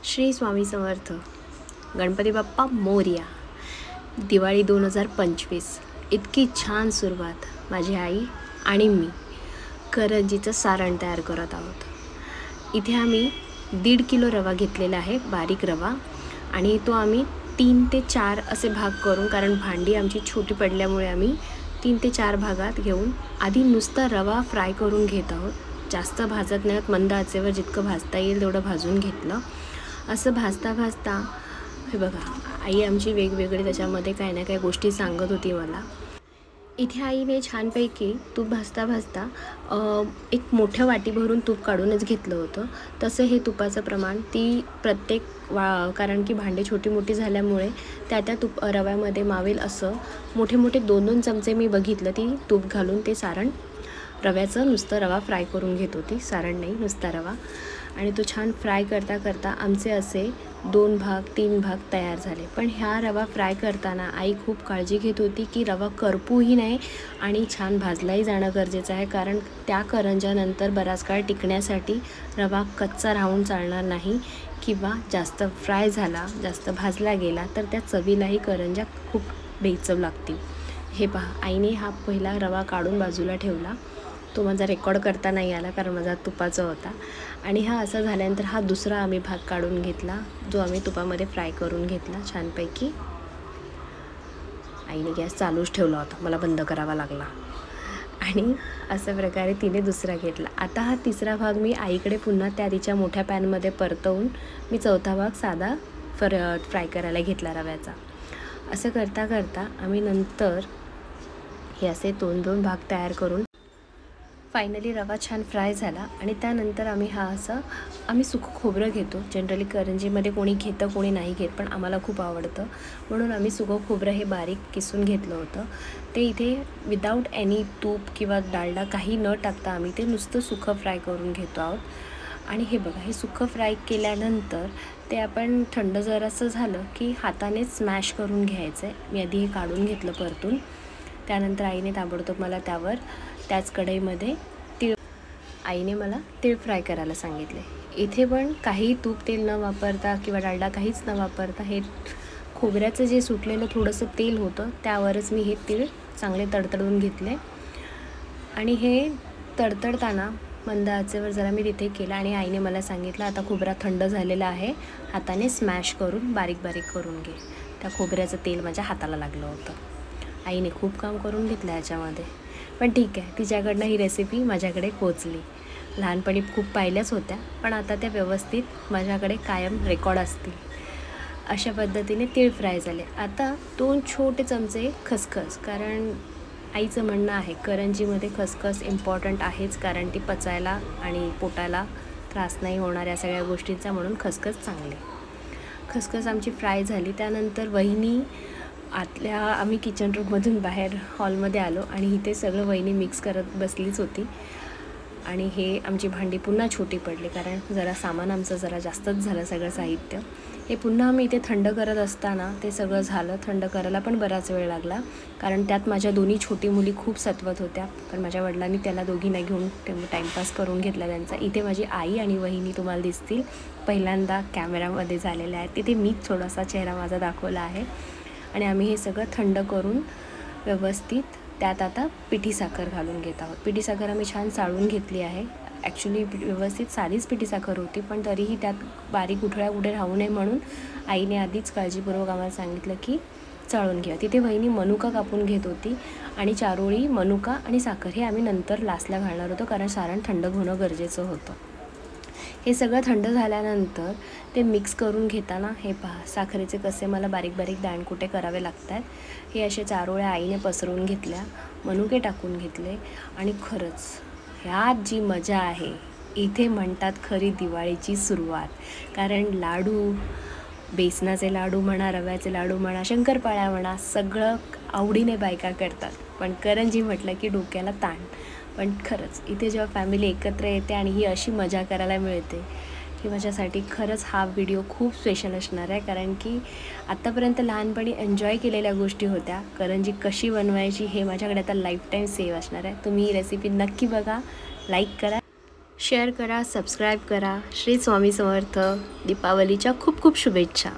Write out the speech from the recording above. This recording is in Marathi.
श्री स्वामी समर्थ. गणपती बाप्पा मोरया. दिवाळी 2025. इतकी छान सुरुवात. माझी आई आणि मी करंजीचं सारण तयार करत आहोत. इथे आम्ही 1.5 किलो रवा घेतलेला आहे, बारीक रवा, आणि तो आम्ही 3 ते 4 असे भाग करून, कारण भांडी आमची छोटी पडल्यामुळे आम्ही 3 ते 4 भागात घेऊन आधी नुसता रवा फ्राय करून घेत आहोत. जास्त भाजत नाहीत, मंद आचेवर जितकं भाजता येईल तेवढं भाजून घेतलं. असं भाजता भाजता हे बघा, आई आमची वेगवेगळे त्याच्यामध्ये काही ना काही गोष्टी सांगत होती मला. इथे आईने छानपैकी तूप भाजता भाजता एक मोठ्या वाटी भरून तूप काढूनच घेतलं होतं. तसं हे तुपाचं प्रमाण ती प्रत्येक कारण की भांडी छोटी मोठी झाल्यामुळे त्या रव्यामध्ये मावेल असं मोठे मोठे 2-2 चमचे मी बघितलं ती तूप घालून ते सारण रव्याचं नुसतं रवा फ्राय करून घेत होती, सारण नाही, नुसता रवा. आणि तो छान फ्राय करता करता आमचे असे 2 भाग 3 भाग तयार झाले. पण ह्या रवा फ्राय करताना आई खूप काळजी घेत होती की रवा करपूही नाही आणि छान भाजलाही जाणं गरजेचं आहे, कारण त्या करंज्यानंतर बराच काळ टिकण्यासाठी रवा कच्चा राहून चालणार नाही, किंवा जास्त फ्राय झाला, जास्त भाजला गेला तर त्या चवीलाही करंज्या खूप बेचव लागतील. हे पहा, आईने हा पहिला रवा काढून बाजूला ठेवला. तो माझा रेकॉर्ड करता नाही आला कारण माझा तुपाचा होता. आणि हा असा झाल्यानंतर हा दुसरा आम्ही भाग काढून घेतला, जो आम्ही तुपामध्ये फ्राय करून घेतला छानपैकी. आईने गॅस चालूच ठेवला होता, मला बंद करावा लागला. आणि अशा प्रकारे तिने दुसरा घेतला. आता हा तिसरा भाग मी आईकडे पुन्हा त्या तिच्या मोठ्या पॅनमध्ये परतवून मी चौथा भाग साधा फ्राय करायला घेतला रव्याचा. असं करता करता आम्ही नंतर हे असे 2-2 भाग तयार करून फायनली रवा छान फ्राय झाला. आणि त्यानंतर आम्ही सुकं खोबरं घेतो. जनरली करंजीमध्ये कोणी घेतं कोणी नाही घेत, पण आम्हाला खूप आवडतं म्हणून आम्ही सुकं खोबरं हे बारीक किसून घेतलं होतं. ते इथे विदाऊट एनी तूप किंवा डालडा काही न टाकता आम्ही ते नुसतं सुकं फ्राय करून घेतो आहोत. आणि हे बघा, हे सुकं फ्राय केल्यानंतर ते आपण थंड जरासं झालं की हातानेच स्मॅश करून घ्यायचं आहे. मी आधी हे काढून घेतलं परतून. त्यानंतर आईने ताबडतोब मला त्याच कढईमध्ये आईने मला तीळ फ्राय करायला सांगितले. इथे पण काही तूप तेल न वापरता किंवा डालडा काहीच न वापरता हे खोबऱ्याचं जे सुटलेलं थोडंसं तेल होतं त्यावरच मी हे तीळ चांगले तडतडून घेतले. आणि हे तडतडताना मंद आचेवर जरा मी तिथे केलं. आणि आईने मला सांगितलं, आता खोबरा थंड झालेला आहे, हाताने स्मॅश करून बारीक बारीक करून घे. त्या खोबऱ्याचं तेल माझ्या हाताला लागलं होतं. आईने खूप काम करून घेतलं याच्यामध्ये, पण ठीक आहे, तिच्याकडनं ही रेसिपी माझ्याकडे पोचली. लहानपणी खूप पाहिल्याच होत्या, पण आता त्या व्यवस्थित माझ्याकडे कायम रेकॉर्ड असतील. अशा पद्धतीने तीळ फ्राय झाले. आता 2 छोटे चमचे खसखस, कारण आईचं म्हणणं आहे करंजीमध्ये खसखस इम्पॉर्टंट आहेच, कारण ती पचायला आणि पोटाला त्रास नाही होणार या सगळ्या गोष्टींचा, म्हणून खसखस चांगले. खसखस आमची फ्राय झाली. त्यानंतर वहिनी आम्ही किचन रूममधून बाहेर हॉलमध्ये आलो आणि इथे सगळं वहिनी मिक्स करत बसलीच होती. आणि हे आमची भांडी पुन्हा छोटी पडली, कारण जरा सामान आमचं जरा जास्तच झालं, सगळं साहित्य. हे पुन्हा आम्ही इथे थंड करत असताना ते सगळं झालं. थंड करायला पण बराच वेळ लागला, कारण त्यात माझ्या 2 छोटी मुली खूप सतवत होत्या, पण माझ्या वडिलांनी त्याला दोघींना घेऊन टाईमपास करून घेतला त्यांचा. इथे माझी आई आणि वहिनी तुम्हाला दिसतील, पहिल्यांदा कॅमेरामध्ये झालेल्या आहेत. तिथे मीच थोडासा चेहरा माझा दाखवला आहे. आणि आम्ही हे सगळं थंड करून व्यवस्थित त्यात आता पिठी साखर घालून घेत आहोत. पिठी साखर आम्ही छान चाळून घेतली आहे. ॲक्च्युली व्यवस्थित साधीच पिठी साखर होती, पण तरीही त्यात बारीक गुठळ्या कुठे राहू नये म्हणून आईने आधीच काळजीपूर्वक आम्हाला सांगितलं की चाळून घ्या. तिथे वहिनी मनुका कापून घेत होती, आणि चारोळी, मनुका आणि साखर हे आम्ही नंतर लास्टला घालणार होतो, कारण सारण थंड होणं गरजेचं होतं. हे सगळं थंड झाल्यानंतर ते मिक्स करून घेताना हे पहा, साखरेचे कसे मला बारीक बारीक दाणकुटे करावे लागतात. हे असे चारोळ्या आईने पसरवून घेतल्या, मनुके टाकून घेतले. आणि खरंच ह्यात जी मजा आहे, इथे म्हणतात खरी दिवाळीची सुरुवात. कारण लाडू, बेसनाचे लाडू म्हणा, रव्याचे लाडू म्हणा, शंकरपाळ्या म्हणा, सगळं आवडीने बायका करतात, पण करंजी म्हटलं की डोक्याला ताण. पण खरंच इथे जेव्हा फॅमिली एकत्र येते आणि ही अशी मजा करायला मिळते, की माझ्यासाठी खरंच हा व्हिडिओ खूप स्पेशल असणार आहे. कारण की आत्तापर्यंत लहानपणी एन्जॉय केलेल्या गोष्टी होत्या, करंजी कशी बनवायची हे माझ्याकडे आता लाईफ टाईम सेव्ह असणार आहे. तुम्ही ही रेसिपी नक्की बघा, लाईक करा. शेअर करा, सबस्क्राईब करा. श्री स्वामी समर्थ. दीपावलीच्या खूप खूप शुभेच्छा.